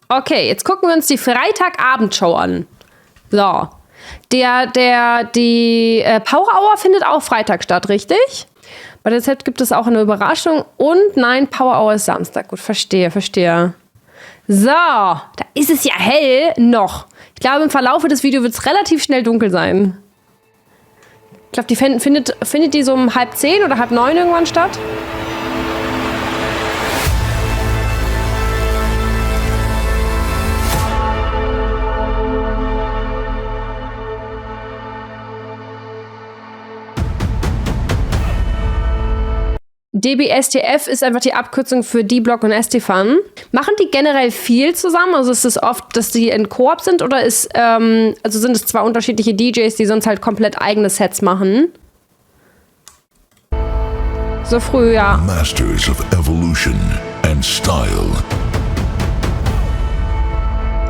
Okay, jetzt gucken wir uns die Freitagabendshow an. So. Die Power Hour findet auch Freitag statt, richtig? Bei der Z gibt es auch eine Überraschung. Und nein, Power Hour ist Samstag. Gut, verstehe. So, da ist es ja hell noch. Ich glaube, im Verlauf des Videos wird es relativ schnell dunkel sein. Ich glaube, die findet die so um 8:30 oder 8:30 irgendwann statt? DBSTF ist einfach die Abkürzung für D-Block und Estefan. Machen die generell viel zusammen? Also ist es oft, dass die in Koop sind oder sind es zwei unterschiedliche DJs, die sonst halt komplett eigene Sets machen? So früh, ja. Masters of Evolution and Style.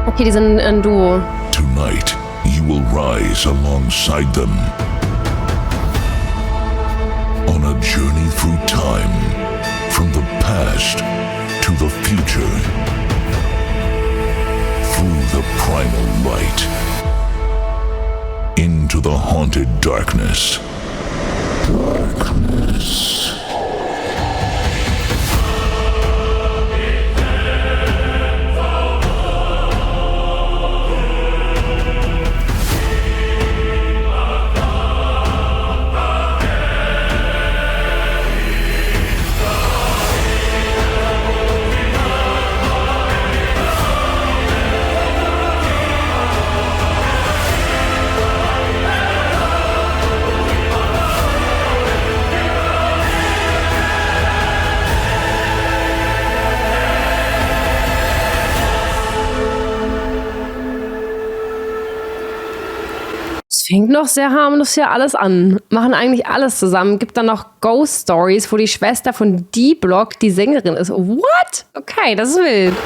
Okay, die sind ein Duo. Tonight, you will rise alongside them. On a journey through time, from the past to the future, through the primal light, into the haunted darkness. Fängt noch sehr harmlos hier alles an. Machen eigentlich alles zusammen. Gibt dann noch Ghost Stories, wo die Schwester von D-Block die Sängerin ist. What? Okay, das ist wild.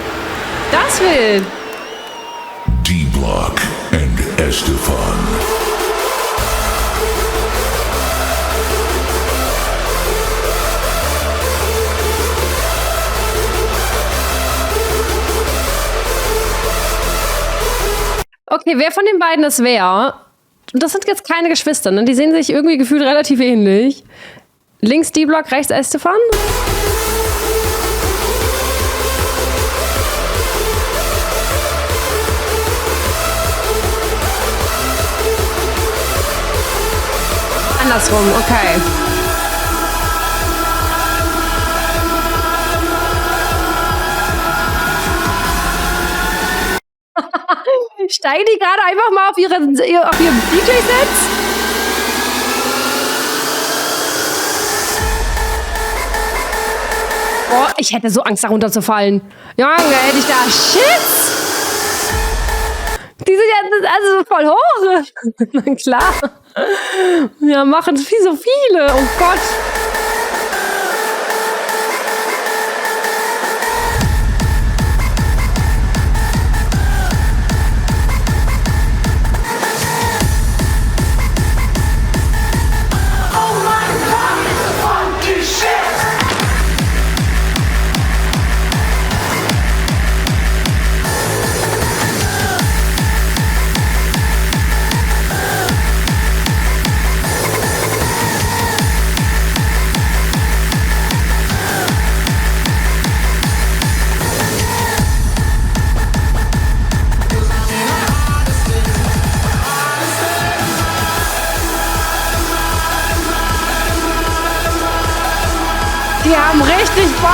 Das ist wild. D-Block and Estefan. Okay, wer von den beiden das wäre? Und das sind jetzt keine Geschwister, ne? Die sehen sich irgendwie gefühlt relativ ähnlich. Links D-Block, rechts Estefan. Andersrum, okay. Steigen die gerade einfach mal auf ihrem DJ-Set? Boah, ich hätte so Angst, da runterzufallen. Junge, hätte ich da Schiss. Die sind ja also voll hoch. Na klar. Ja, machen so viele. Oh Gott. Die haben richtig Bock.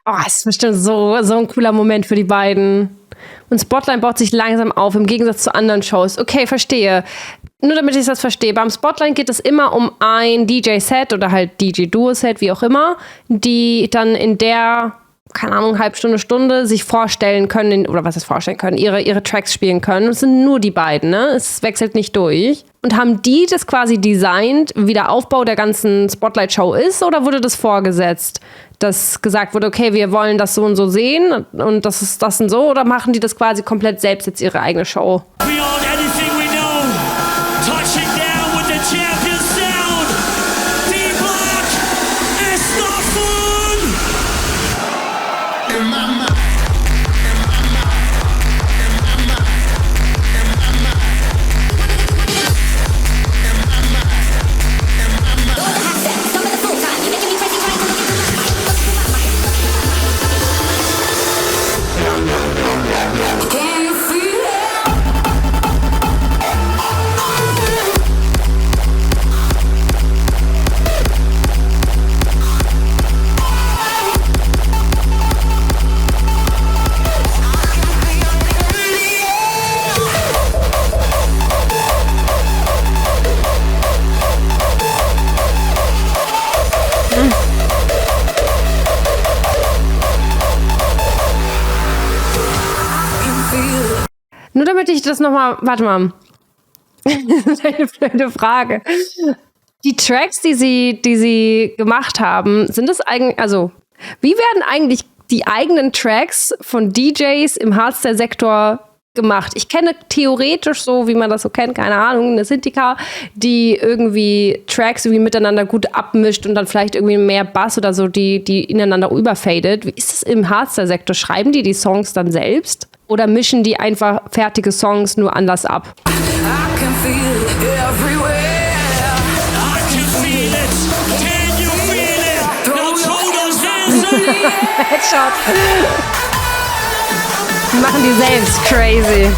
Oh, es ist bestimmt so ein cooler Moment für die beiden. Und Spotlight baut sich langsam auf, im Gegensatz zu anderen Shows. Okay, verstehe. Nur damit ich das verstehe. Beim Spotlight geht es immer um ein DJ-Set oder halt DJ-Duo-Set, wie auch immer, die dann in der keine Ahnung, halbe Stunde, Stunde sich vorstellen können, oder was heißt vorstellen können, ihre Tracks spielen können. Es sind nur die beiden, ne? Es wechselt nicht durch. Und haben die das quasi designt, wie der Aufbau der ganzen Spotlight-Show ist, oder wurde das vorgesetzt, dass gesagt wurde, okay, wir wollen das so und so sehen und das ist das und so, oder machen die das quasi komplett selbst jetzt ihre eigene Show? Nur damit ich das nochmal, warte mal. Das ist eine blöde Frage. Die Tracks, die sie gemacht haben, sind das eigentlich, also, wie werden eigentlich die eigenen Tracks von DJs im Hardstyle-Sektor gemacht? Ich kenne theoretisch so, wie man das so kennt, keine Ahnung, eine Synthika, die irgendwie Tracks irgendwie miteinander gut abmischt und dann vielleicht irgendwie mehr Bass oder so, die ineinander überfadet. Wie ist das im Hardstyle-Sektor? Schreiben die Songs dann selbst? Oder mischen die einfach fertige Songs nur anders ab? Headshot. Die machen die selbst crazy.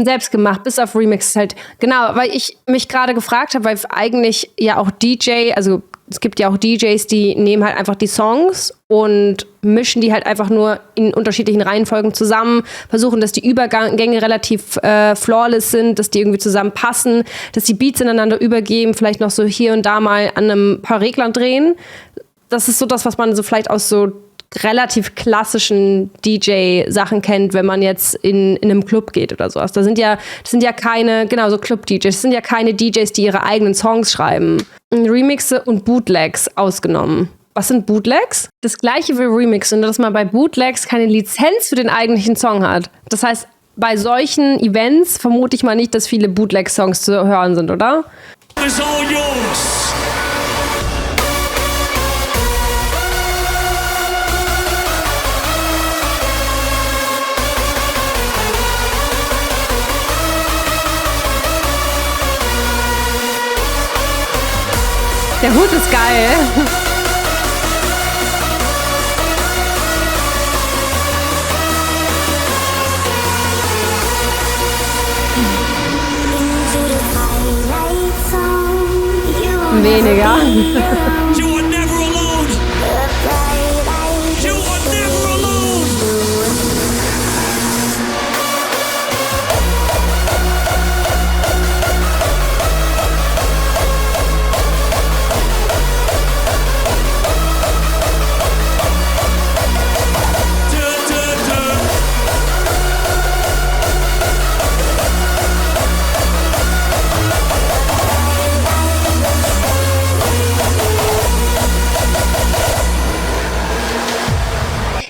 Selbst gemacht, bis auf Remixes halt. Genau, weil ich mich gerade gefragt habe, weil eigentlich ja auch also es gibt ja auch DJs, die nehmen halt einfach die Songs und mischen die halt einfach nur in unterschiedlichen Reihenfolgen zusammen, versuchen, dass die Übergänge relativ flawless sind, dass die irgendwie zusammenpassen, dass die Beats ineinander übergeben, vielleicht noch so hier und da mal an einem paar Reglern drehen. Das ist so das, was man so vielleicht aus so relativ klassischen DJ-Sachen kennt, wenn man jetzt in einem Club geht oder sowas. Das sind ja keine, genau, so Club-DJs, das sind ja keine DJs, die ihre eigenen Songs schreiben. Remixe und Bootlegs ausgenommen. Was sind Bootlegs? Das gleiche wie Remixe, nur dass man bei Bootlegs keine Lizenz für den eigentlichen Song hat. Das heißt, bei solchen Events vermute ich mal nicht, dass viele Bootleg-Songs zu hören sind, oder? Der Hut ist geil. Weniger.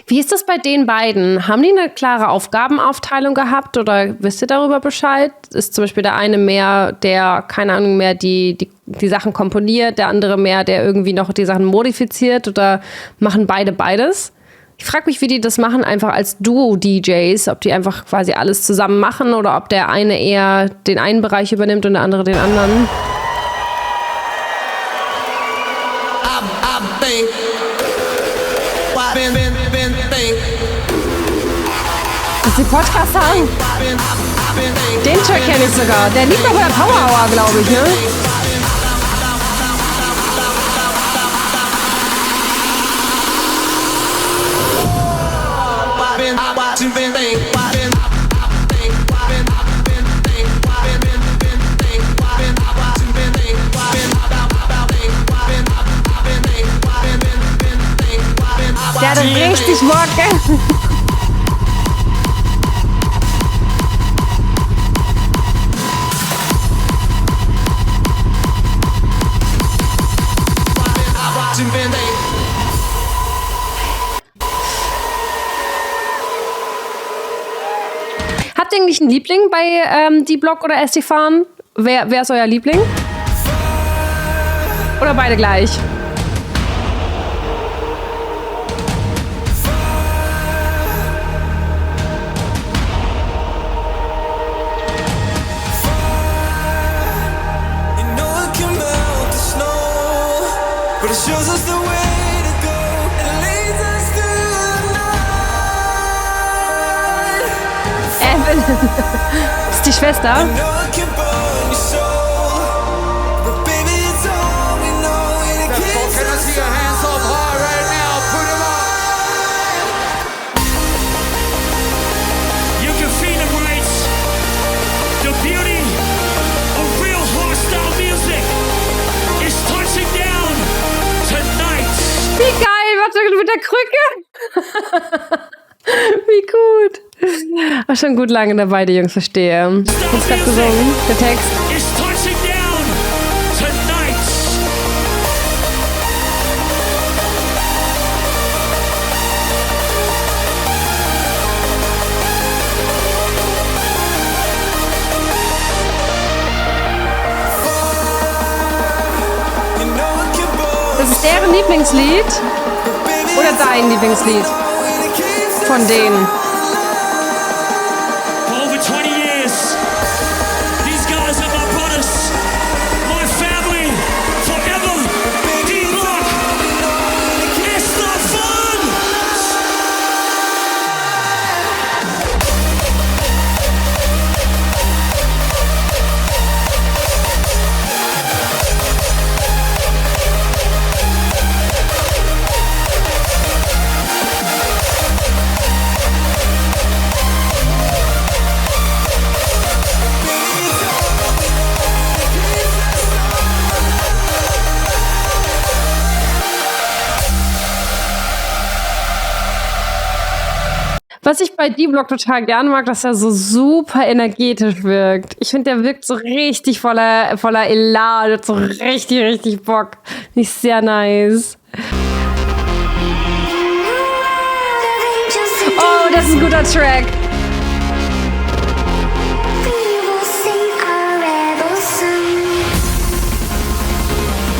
Wie ist das bei den beiden? Haben die eine klare Aufgabenaufteilung gehabt oder wisst ihr darüber Bescheid? Ist zum Beispiel der eine mehr, der, keine Ahnung, mehr die Sachen komponiert, der andere mehr, der irgendwie noch die Sachen modifiziert, oder machen beide beides? Ich frage mich, wie die das machen, einfach als Duo-DJs, ob die einfach quasi alles zusammen machen oder ob der eine eher den einen Bereich übernimmt und der andere den anderen. Dass die Podcast haben? Den Track kenne ich sogar. Der liegt doch bei der Power Hour, glaube ich, ne? richtig Bock. Habt ihr eigentlich einen Liebling bei D-Block oder Estefan? Wer ist euer Liebling? Oder beide gleich? Ist die Schwester? Wie geil, was mit der Krücke? Wie gut. Ach, schon gut lange dabei, die Jungs, verstehe. Was gerade gesungen? Der Text. Das ist deren Lieblingslied oder dein Lieblingslied? Von denen. Was ich bei D-Block total gern mag, dass er so super energetisch wirkt. Ich finde, der wirkt so richtig voller Elan, hat so richtig Bock. Nicht sehr nice. Oh, das ist ein guter Track.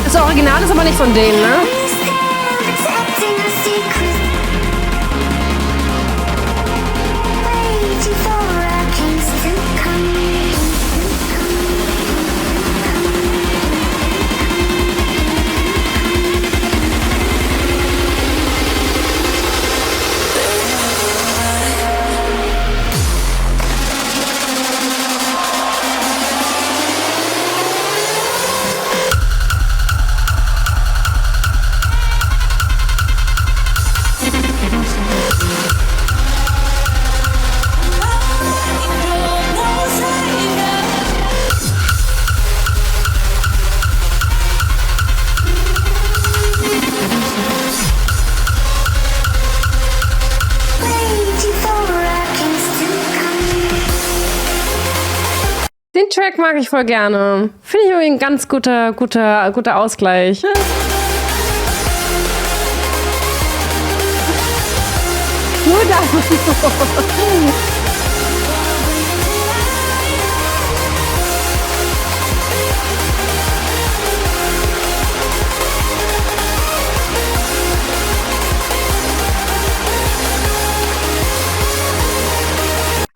Das Original ist aber nicht von denen, ne? Den Track mag ich voll gerne. Finde ich irgendwie ein ganz guter Ausgleich. Nur da.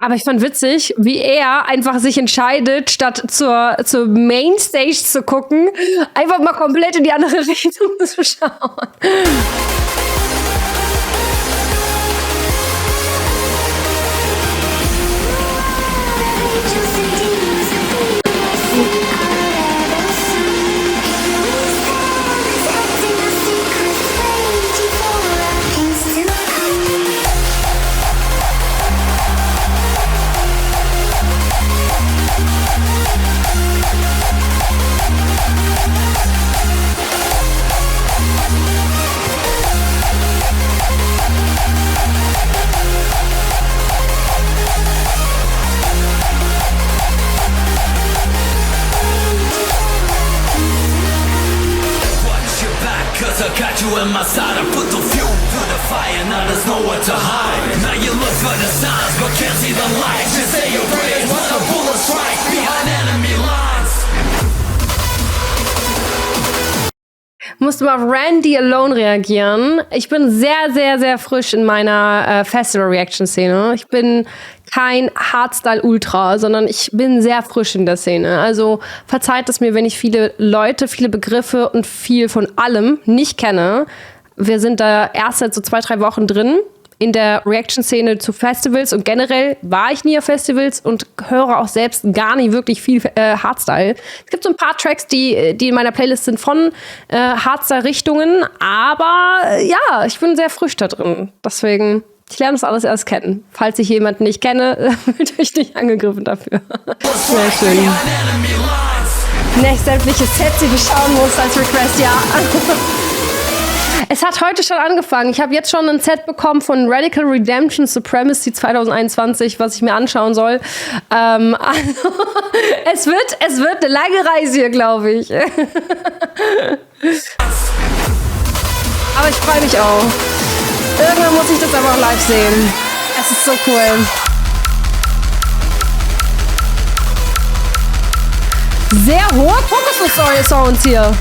Aber ich fand witzig, wie er einfach sich entscheidet, statt zur Mainstage zu gucken, einfach mal komplett in die andere Richtung zu schauen. you in my side. I put the fuel to the fire, now there's nowhere to hide. Now you look for the signs, but can't see the light. Just say your prayers when the bullets strike behind enemy lines. Musste mal auf Randy Alone reagieren. Ich bin sehr, sehr, sehr frisch in meiner Festival-Reaction-Szene. Ich bin kein Hardstyle-Ultra, sondern ich bin sehr frisch in der Szene. Also verzeiht es mir, wenn ich viele Leute, viele Begriffe und viel von allem nicht kenne. Wir sind da erst seit so 2-3 Wochen drin in der Reaction-Szene zu Festivals und generell war ich nie auf Festivals und höre auch selbst gar nicht wirklich viel Hardstyle. Es gibt so ein paar Tracks, die in meiner Playlist sind von Hardstyle-Richtungen, aber ja, ich bin sehr frisch da drin. Deswegen, ich lerne das alles erst kennen. Falls ich jemanden nicht kenne, fühlt euch nicht angegriffen dafür. Sehr schön. Nicht sämtliche Sets, die du schauen musst als Request, ja. Es hat heute schon angefangen. Ich habe jetzt schon ein Set bekommen von Radical Redemption Supremacy 2021, was ich mir anschauen soll. Also, es wird eine lange Reise hier, glaube ich. Aber ich freue mich auch. Irgendwann muss ich das aber auch live sehen. Es ist so cool. Sehr hohe Kokosnuss-Sounds hier.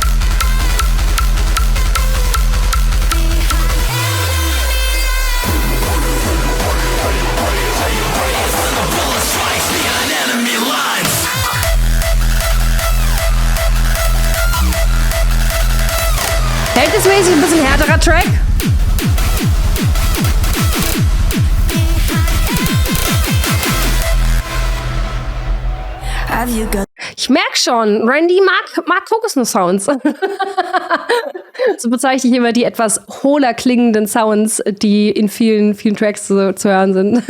Verhältnismäßig ein bisschen härterer Track. Ich merke schon, Randy mag Kokosnuss-Sounds. So bezeichne ich immer die etwas hohler klingenden Sounds, die in vielen Tracks zu hören sind.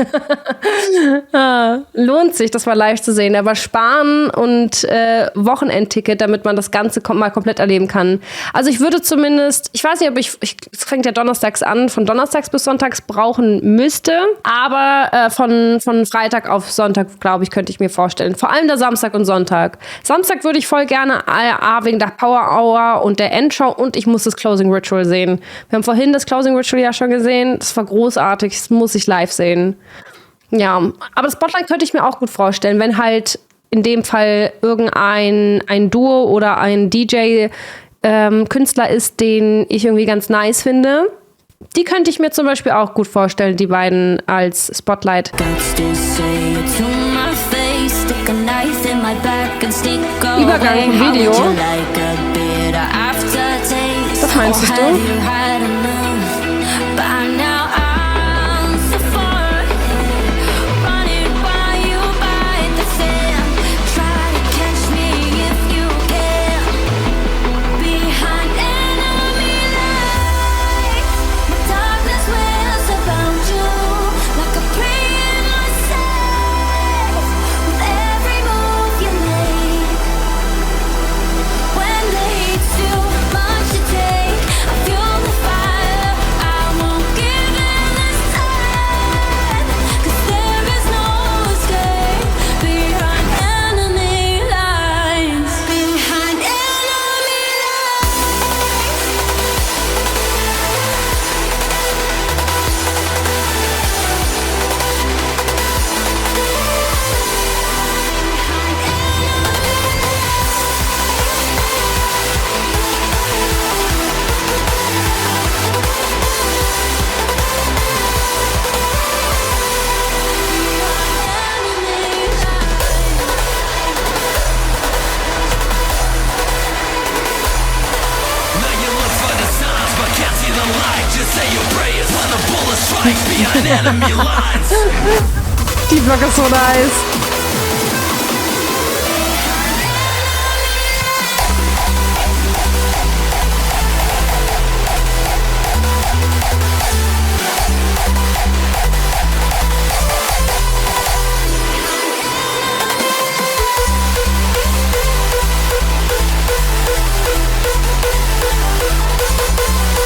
Lohnt sich, das mal live zu sehen. Aber sparen und Wochenendticket, damit man das Ganze mal komplett erleben kann. Also ich würde zumindest, ich weiß nicht, ob es fängt ja donnerstags an, von donnerstags bis sonntags brauchen müsste. Aber von Freitag auf Sonntag, glaube ich, könnte ich mir vorstellen. Vor allem der Samstag und Sonntag. Samstag würde ich voll gerne wegen der Power Hour und der Endshow und ich muss das Closing Ritual sehen. Wir haben vorhin das Closing Ritual ja schon gesehen. Das war großartig. Das muss ich live sehen. Ja, aber das Spotlight könnte ich mir auch gut vorstellen, wenn halt in dem Fall irgendein Duo oder ein DJ Künstler ist, den ich irgendwie ganz nice finde. Die könnte ich mir zum Beispiel auch gut vorstellen, die beiden als Spotlight. Übergang vom Video. Was meinst du? Die Block ist so nice.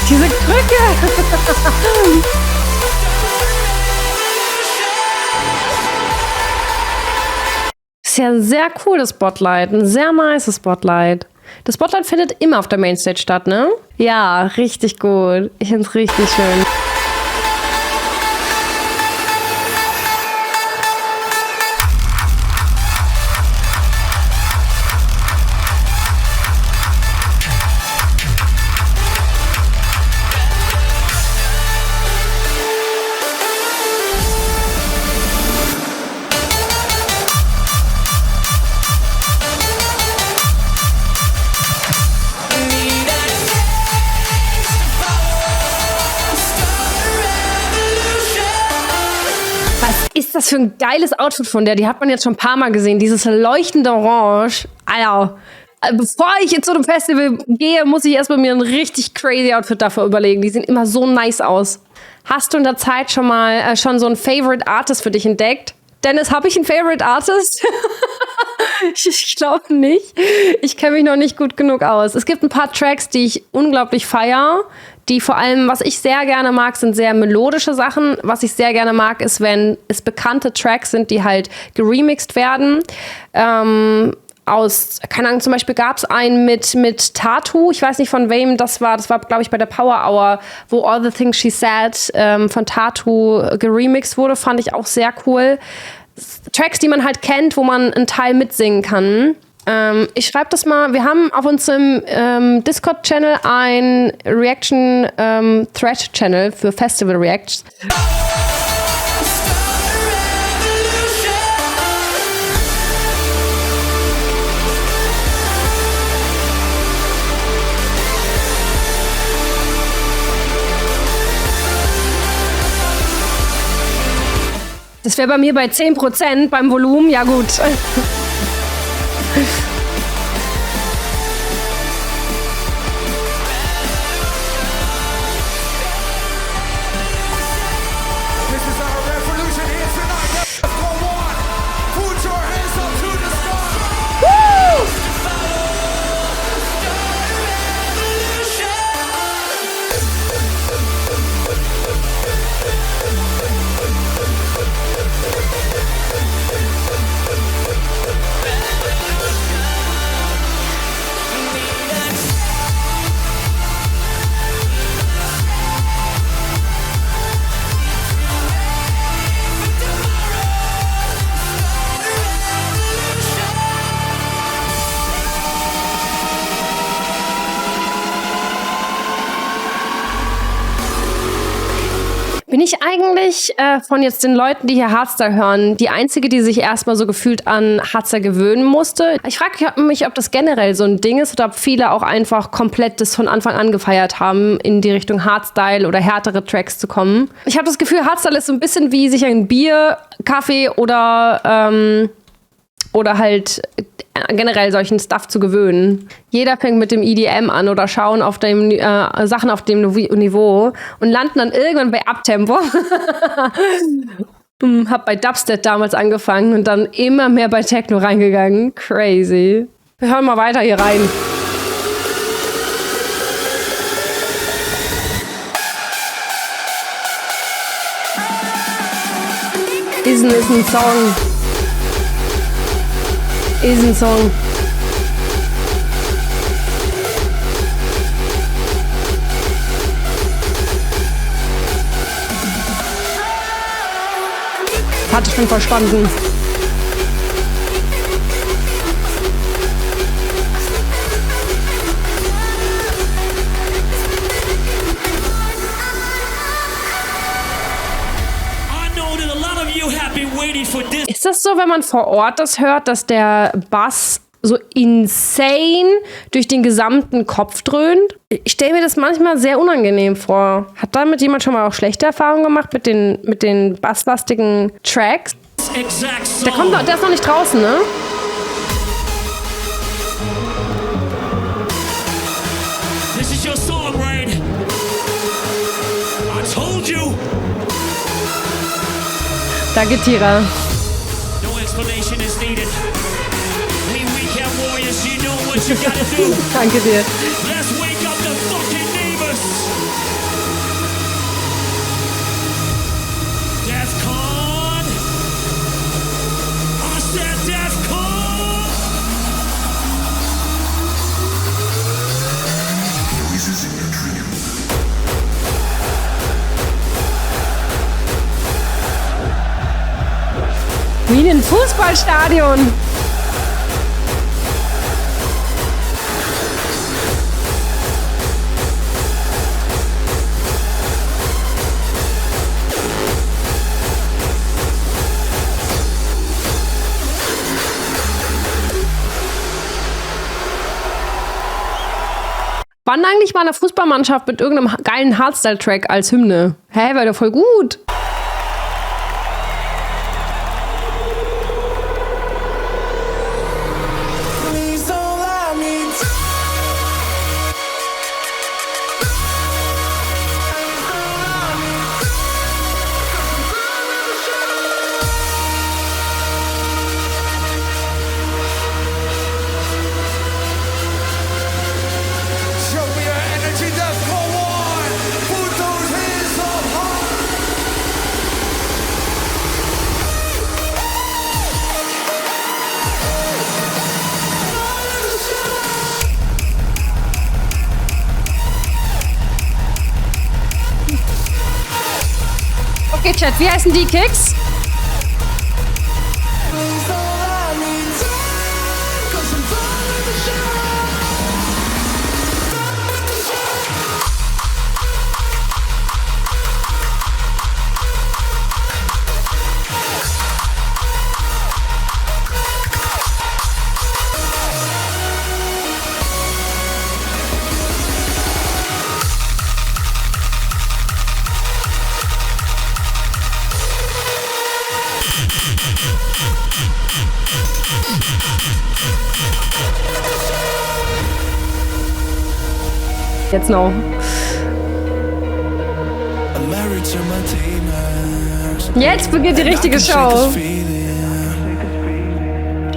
Diese Krücke. Ist ja ein sehr cooles Spotlight, ein sehr nice Spotlight. Das Spotlight findet immer auf der Mainstage statt, ne? Ja, richtig gut. Ich find's richtig schön. Ist das für ein geiles Outfit von der? Die hat man jetzt schon ein paar Mal gesehen. Dieses leuchtende Orange. Alter, bevor ich zu einem Festival gehe, muss ich erstmal mir ein richtig crazy Outfit dafür überlegen. Die sehen immer so nice aus. Hast du in der Zeit schon mal schon so einen Favorite Artist für dich entdeckt? Dennis, habe ich einen Favorite Artist? Ich glaube nicht. Ich kenne mich noch nicht gut genug aus. Es gibt ein paar Tracks, die ich unglaublich feiere. Die vor allem, was ich sehr gerne mag, sind sehr melodische Sachen. Was ich sehr gerne mag, ist, wenn es bekannte Tracks sind, die halt geremixed werden. Keine Ahnung, zum Beispiel gab es einen mit Tatu. Ich weiß nicht, von wem das war. Das war, glaube ich, bei der Power Hour, wo All the Things She Said von Tatu geremixed wurde. Fand ich auch sehr cool. Tracks, die man halt kennt, wo man einen Teil mitsingen kann. Ich schreibe das mal. Wir haben auf unserem Discord-Channel ein Reaction-Thread-Channel für Festival Reacts. Das wäre bei mir bei 10% beim Volumen. Ja gut. Bin ich eigentlich von jetzt den Leuten, die hier Hardstyle hören, die einzige, die sich erstmal so gefühlt an Hardstyle gewöhnen musste? Ich frage mich, ob das generell so ein Ding ist oder ob viele auch einfach komplett das von Anfang an gefeiert haben, in die Richtung Hardstyle oder härtere Tracks zu kommen. Ich habe das Gefühl, Hardstyle ist so ein bisschen wie sich ein Bier, Kaffee oder halt generell solchen Stuff zu gewöhnen. Jeder fängt mit dem EDM an oder schauen auf dem Sachen auf dem Niveau und landen dann irgendwann bei Uptempo. Hab bei Dubstep damals angefangen und dann immer mehr bei Techno reingegangen. Crazy. Wir hören mal weiter hier rein. Ist ein Song. Ist ein Song. Hatte ich schon verstanden. Ist das so, wenn man vor Ort das hört, dass der Bass so insane durch den gesamten Kopf dröhnt? Ich stelle mir das manchmal sehr unangenehm vor. Hat damit jemand schon mal auch schlechte Erfahrungen gemacht mit den basslastigen Tracks? Der ist noch nicht draußen, ne? This is your song, right? I told you. Danke, Tira. No explanation is needed. We weekend warriors, you know what you gotta do. Danke dir. Let's wake up the fucking neighbors. DEFCON. I said DEFCON. Wie in einem Fußballstadion. Wann eigentlich mal eine Fußballmannschaft mit irgendeinem geilen Hardstyle-Track als Hymne? Hä, wäre doch voll gut. Okay, Chat, wie heißen die Kicks? Jetzt noch. Jetzt beginnt die richtige Show.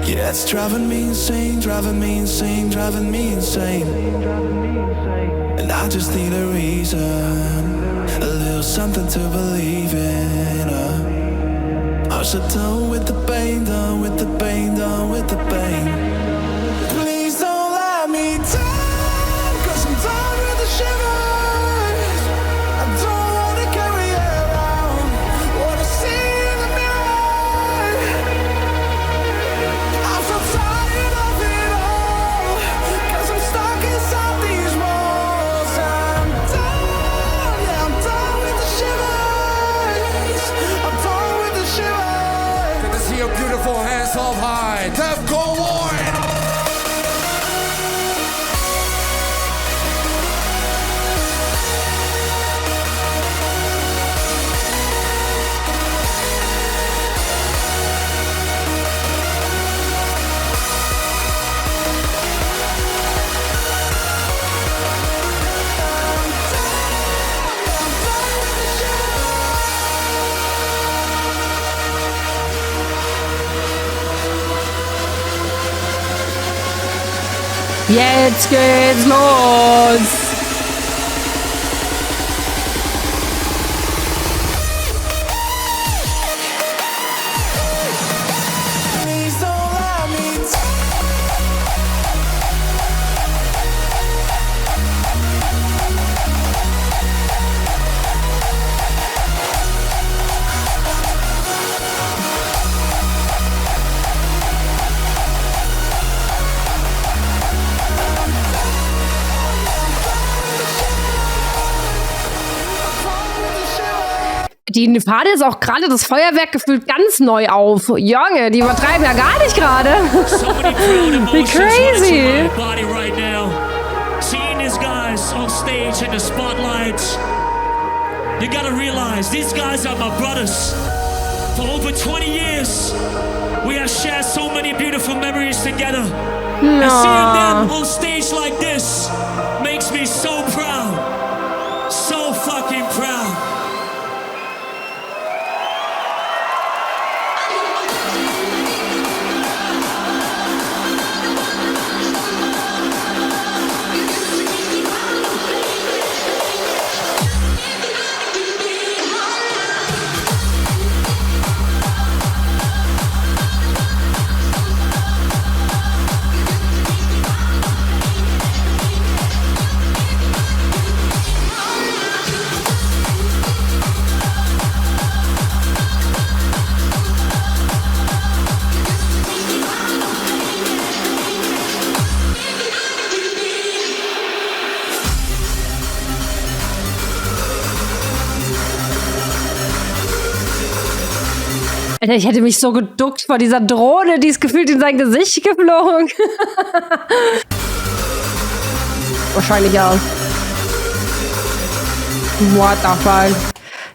Yeah, it's driving me insane, driving me insane, driving me insane. And I just need a reason, a little something to believe in. I should done with the pain, done with the pain, done with the pain. Please don't let me down, 'cause I'm done with the shivers. I don't wanna carry it around, wanna see in the mirror. I'm so tired of it all, 'cause I'm stuck inside these walls. I'm done, yeah, I'm done with the shivers. I'm done with the shivers. Good to see your beautiful hands held high. Go Warren! Jetzt geht's los. Please don't let me down. Die fahren jetzt auch gerade das Feuerwerk gefühlt ganz neu auf. Junge, die übertreiben ja gar nicht gerade. So many proud Wie emotions running crazy. through my body right now. Seeing these guys on stage in the spotlights, you gotta realize these guys are my brothers. For over 20 years, we have shared so many beautiful memories together. And seeing them on stage like this makes me so proud. So fucking proud. Alter, ich hätte mich so geduckt vor dieser Drohne, die ist gefühlt in sein Gesicht geflogen. Wahrscheinlich auch. What the fuck?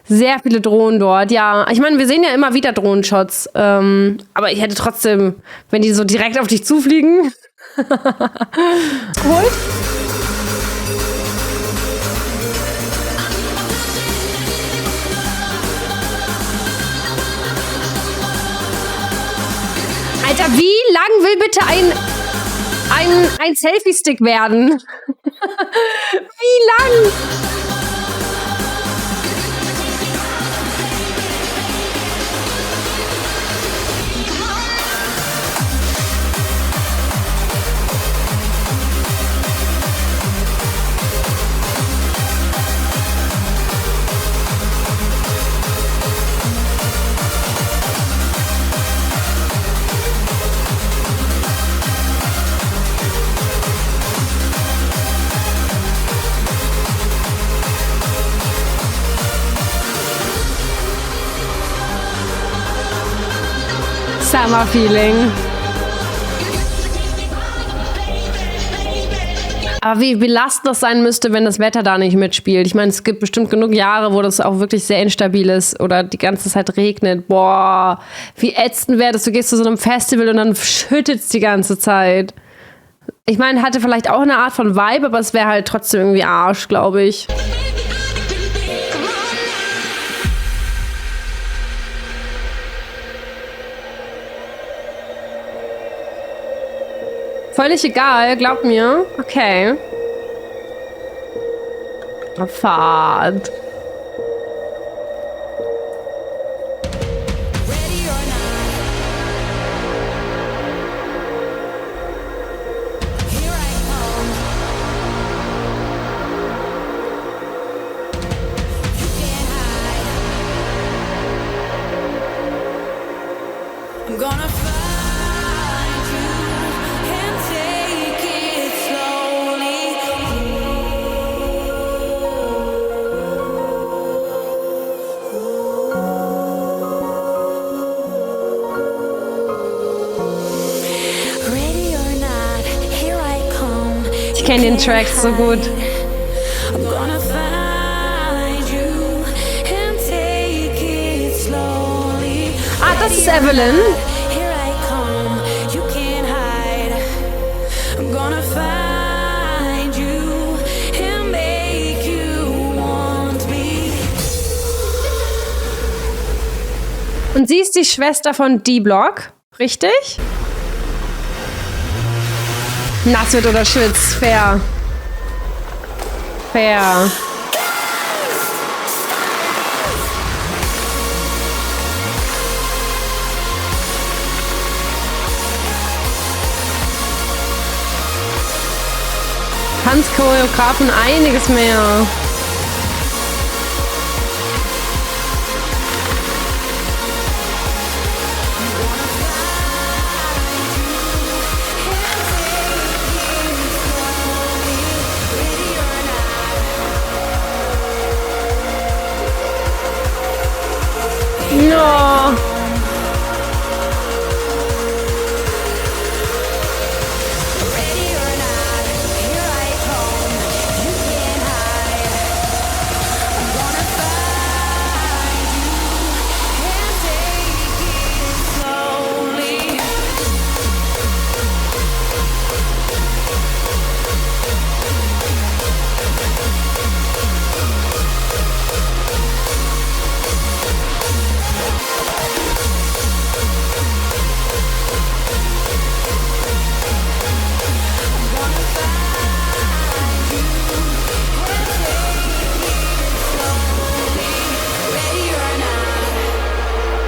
Sehr viele Drohnen dort, ja. Ich meine, wir sehen ja immer wieder Drohnenshots. Aber ich hätte trotzdem, wenn die so direkt auf dich zufliegen. Holt? Alter, wie lang will bitte ein Selfie-Stick werden? Wie lang? Summer Feeling. Aber wie belastend das sein müsste, wenn das Wetter da nicht mitspielt. Ich meine, es gibt bestimmt genug Jahre, wo das auch wirklich sehr instabil ist oder die ganze Zeit regnet. Boah, wie ätzend wäre das. Du gehst zu so einem Festival und dann schüttet es die ganze Zeit. Ich meine, hatte vielleicht auch eine Art von Vibe, aber es wäre halt trotzdem irgendwie Arsch, glaube ich. Völlig egal, glaub mir. Okay. Fahrt. I'm gonna find you and take it slowly. Ready or not, here I come. Ich kenne den Track so gut. I'm gonna find you and take it slowly. Ah, das ist Evelyn. Here I come, you can't hide. I'm gonna find you and make you want me. Und sie ist die Schwester von D-Block, richtig? Nass wird oder schwitzt, fair. Fair. Tanzchoreografen einiges mehr. No. Ready or not, here I come, you can't hide. I'm gonna find you and take it slowly.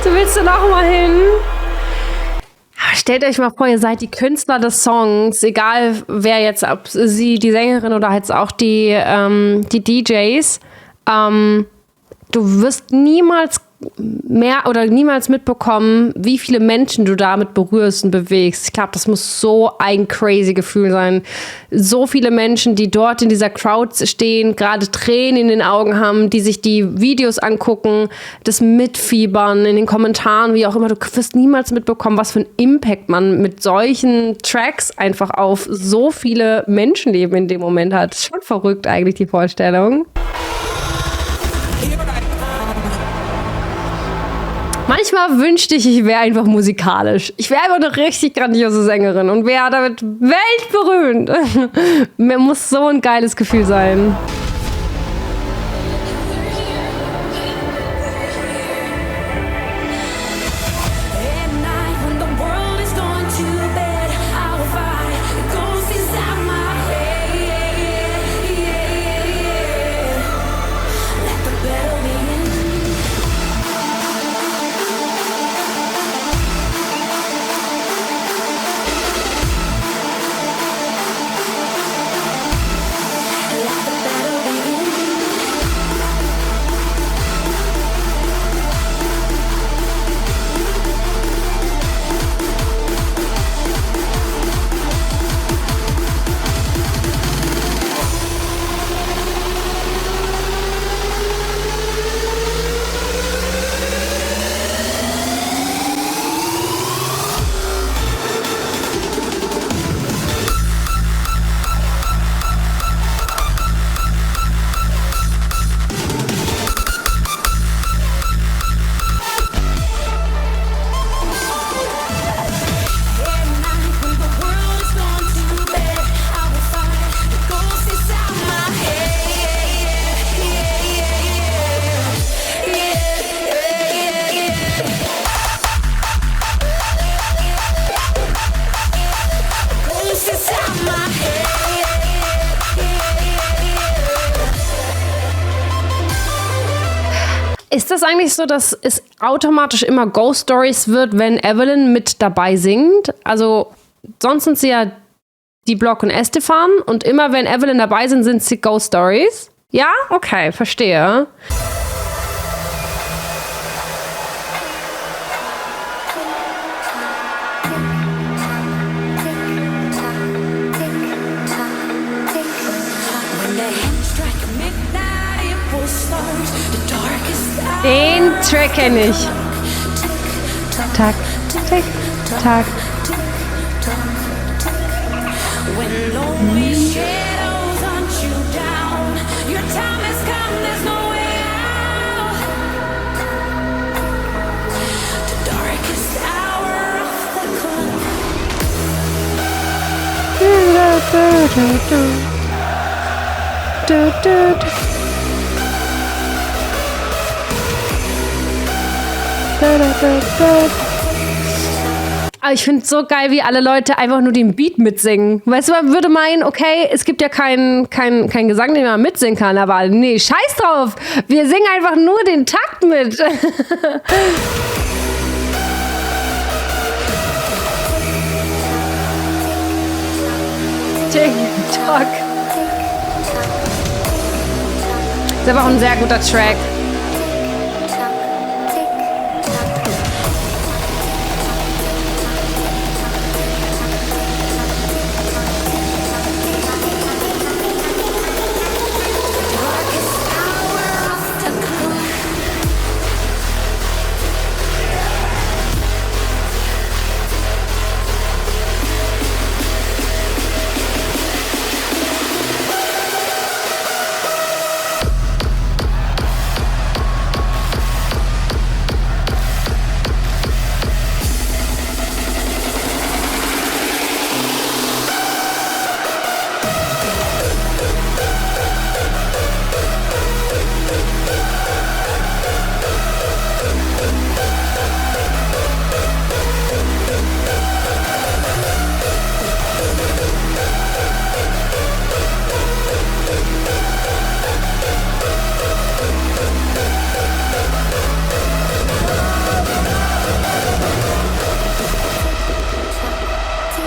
Du willst da noch mal hin? Stellt euch mal vor, ihr seid die Künstler des Songs, egal wer jetzt, ob sie die Sängerin oder jetzt auch die DJs. Du wirst niemals mehr oder niemals mitbekommen, wie viele Menschen du damit berührst und bewegst. Ich glaube, das muss so ein crazy Gefühl sein. So viele Menschen, die dort in dieser Crowd stehen, gerade Tränen in den Augen haben, die sich die Videos angucken, das mitfiebern, in den Kommentaren, wie auch immer. Du wirst niemals mitbekommen, was für einen Impact man mit solchen Tracks einfach auf so viele Menschenleben in dem Moment hat. Schon verrückt eigentlich, die Vorstellung. Manchmal wünschte ich wäre einfach musikalisch. Ich wäre einfach eine richtig grandiose Sängerin und wäre damit weltberühmt. Mir muss so ein geiles Gefühl sein. At night when the world is gone to bed, I will fight the ghost inside my head. Let the battle begin. Let the battle begin. At night when the world is gone to bed, I will fight the ghost inside my head. Ghost inside my head. Ist das eigentlich so, dass es automatisch immer Ghost Stories wird, wenn Evelyn mit dabei singt? Also sonst sind sie ja die Block und Estefan und immer wenn Evelyn dabei sind sie Ghost Stories? Ja? Okay, verstehe. When the hands strike midnight, it will start the darkest hour. Den Track kenne ich. Tack, tick, tack. When lonely shadows hunt you down, your time has come, there's no way out. The darkest hour of the clock. Aber ich finde es so geil, wie alle Leute einfach nur den Beat mitsingen. Weißt du, man würde meinen, okay, es gibt ja keinen Gesang, den man mitsingen kann. Aber nee, scheiß drauf. Wir singen einfach nur den Takt mit. TikTok. Ist aber auch ein sehr guter Track.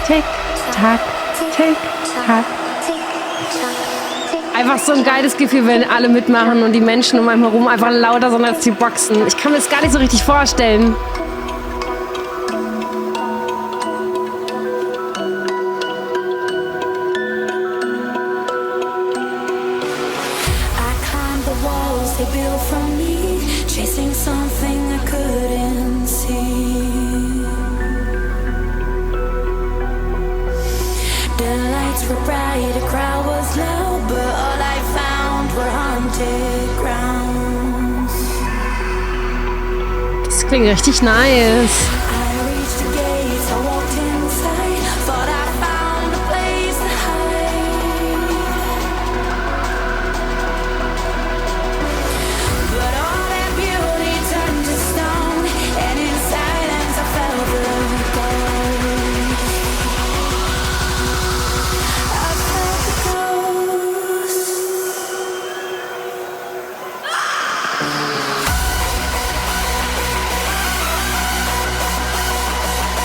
Tick, tack, tick, tack. Einfach so ein geiles Gefühl, wenn alle mitmachen und die Menschen um einen herum einfach lauter sind als die Boxen. Ich kann mir das gar nicht so richtig vorstellen. I climbed the walls they built from me, chasing something I couldn't see. The lights were bright, the crowd was loud, but all I found were haunted grounds. Das klingt richtig nice. I reached the gates, I walked inside, thought I found a place to hide. But all that beauty turned to stone, and in silence I felt the ghost. I felt the ghost.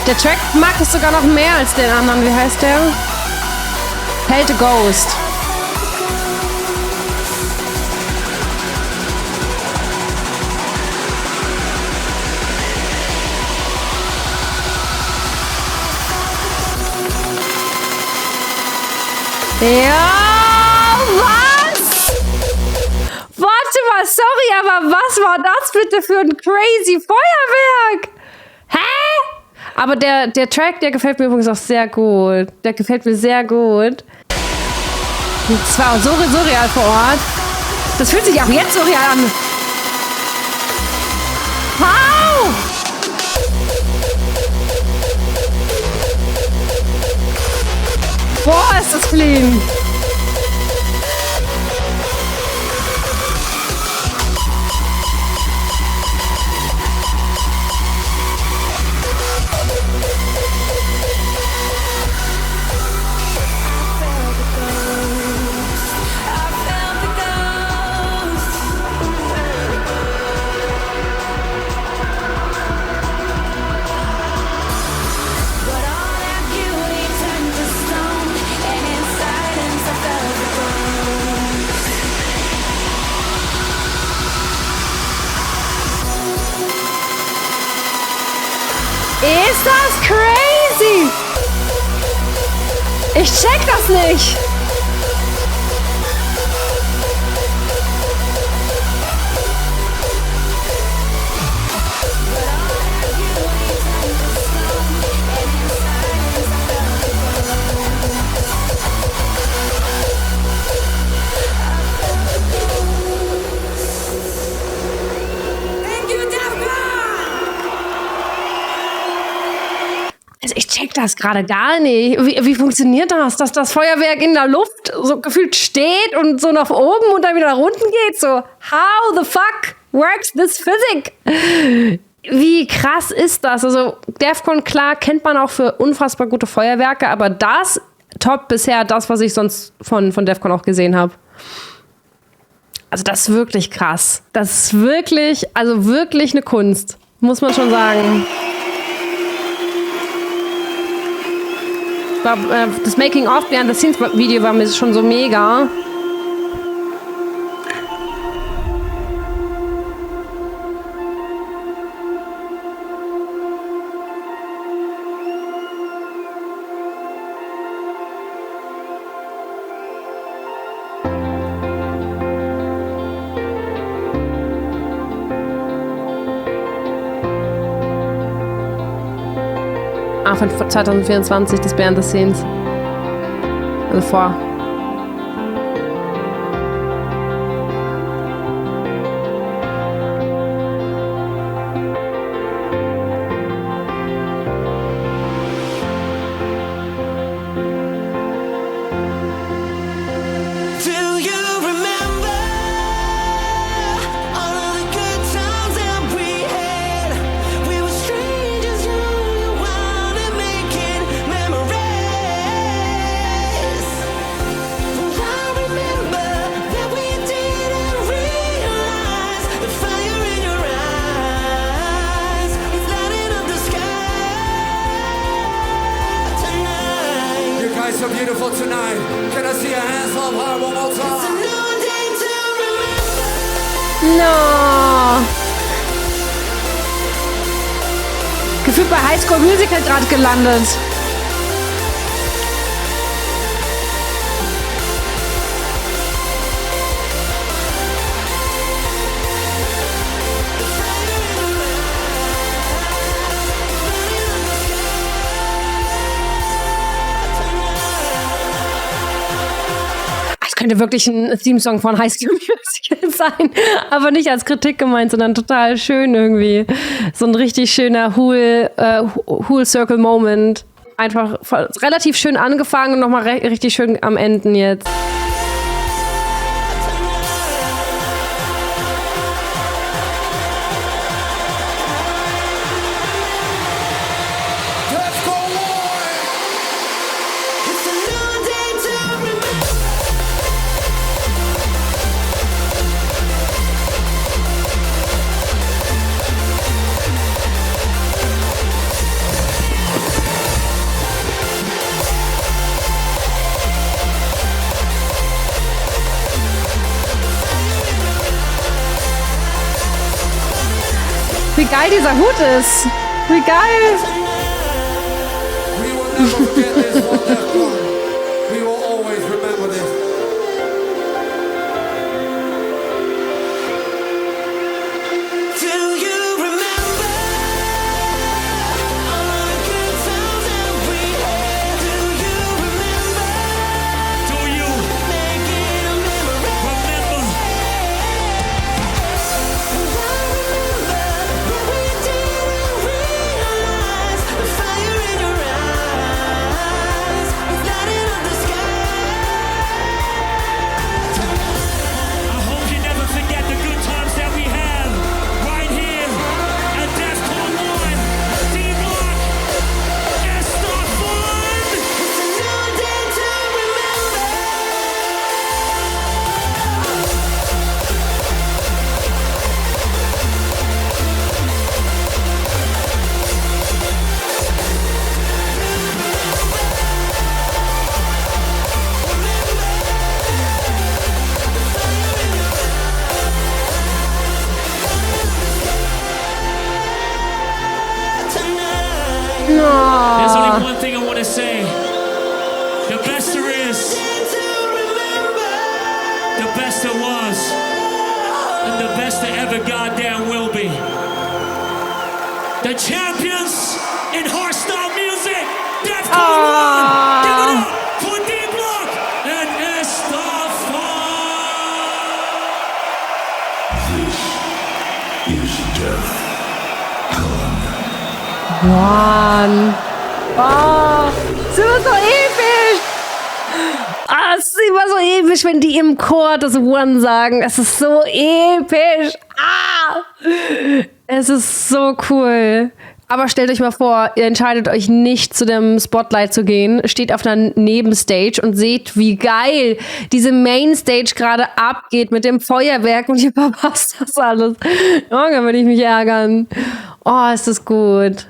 Der Track mag es sogar noch mehr als den anderen. Wie heißt der? Held the Ghost. Ja, was? Warte mal, sorry, aber was war das bitte für ein crazy Feuerwerk? Hä? Aber der Track, der gefällt mir übrigens auch sehr gut. Der gefällt mir sehr gut. Und zwar so real vor Ort. Das fühlt sich auch jetzt so real an. Hau! Boah, ist das clean. Ist das crazy? Ich check das nicht. Also ich check das gerade gar nicht. Wie funktioniert das? Dass das Feuerwerk in der Luft so gefühlt steht und so nach oben und dann wieder nach unten geht? So, how the fuck works this physics? Wie krass ist das? Also Defcon, klar, kennt man auch für unfassbar gute Feuerwerke, aber das top bisher das, was ich sonst von Defcon auch gesehen habe. Also das ist wirklich krass. Das ist wirklich eine Kunst. Muss man schon sagen. Das Making-of Behind the Scenes Video war mir schon so mega. Von 2024, das Behind the Scenes. Also vor. tonight? Can I see your hands up high one more time? No. Gefühlt bei High School Musical gerade gelandet. Es könnte wirklich ein Theme-Song von High School Musical sein, aber nicht als Kritik gemeint, sondern total schön irgendwie. So ein richtig schöner Whole Circle Moment. Einfach relativ schön angefangen und nochmal richtig schön am Ende jetzt. Wie geil dieser Hut ist. Wie geil. We will never forget this one left one. We will always remember this. Do you remember all the good times that we had? Do you remember Do you making a memory? remember? When we didn't realize the fire in your eyes was lighting up the sky. I hope you never forget the good times that we had right here at DEFCON 1. D-Block, Extra Fun! It's a new day to remember. There's only one thing I want to say. The best there is, the best there was, and the best there ever goddamn will be. The champions in hardstyle music, DEFCON 1! Give it up for D-Block and Estafan! Is death. Mann. Oh, ist immer so episch. Ah, es ist immer so episch, wenn die im Chor das One sagen. Es ist so episch. Ah, es ist so cool. Aber stellt euch mal vor, ihr entscheidet euch nicht, zu dem Spotlight zu gehen, steht auf einer Nebenstage und seht, wie geil diese Mainstage gerade abgeht mit dem Feuerwerk und ihr verpasst das alles. Morgen würde ich mich ärgern. Oh, ist das gut.